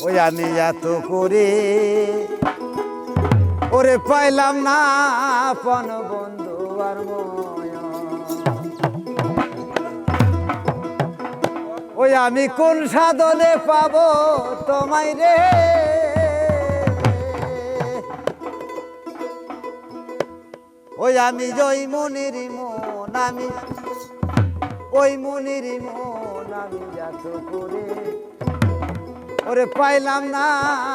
ওই আমি এত করে ওরে পাইলাম না আপন বন্ধু আর ময়ন। ওই আমি কোন সাধনে পাবো তোমায় রে, ওই আমি জয় মনির মন, আমি ওই মনির মন আমি এত করে ওরে পাইলাম না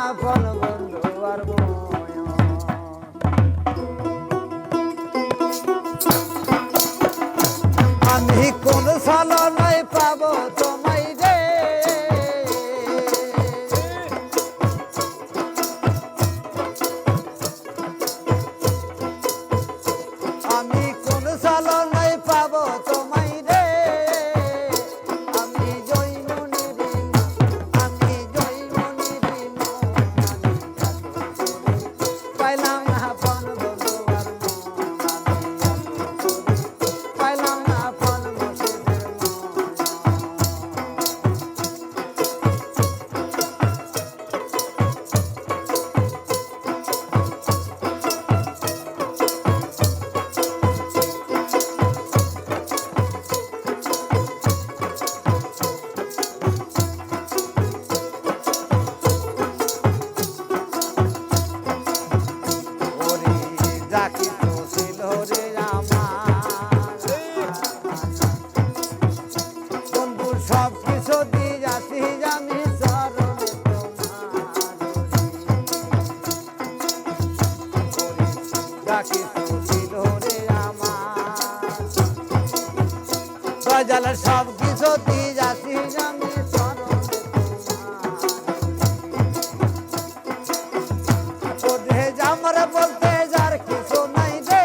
আপন বন্ধু আর ময়ন। আমি কোন সালনায় পাবো তোমায় রে, আমি কোন সালনায় পাবো তোমায় রে, আমি জয়মনির আমি জয়মনির পাইলাম না আপন বন্ধু আর পাইলাম না আপন সব কিছু দিয়ে যাচ্ছি আমি চরণে তোমার, ছিল রে আমার জালা সব কিছু দিয়ে যাচ্ছি আমি চরণে তোমার, আমার বলতে যার কিছু নাই রে,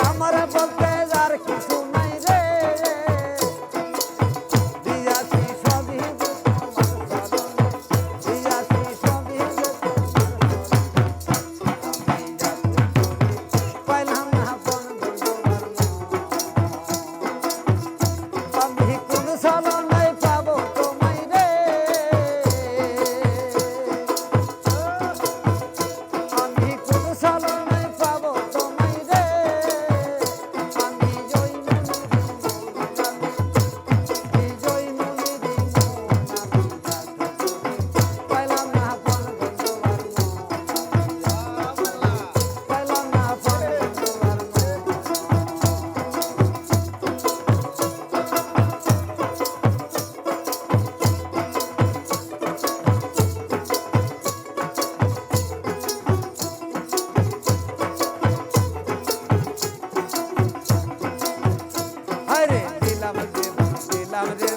আমার বলতে যার কিছু নাই রে, দিয়াছি সবই দিয়াছি সবই পাইলাম না আমি কোন সালনায় পাবো তোমায় রে, আমি কোন সালনায় পাবো তোমায় রে, দিলাম রে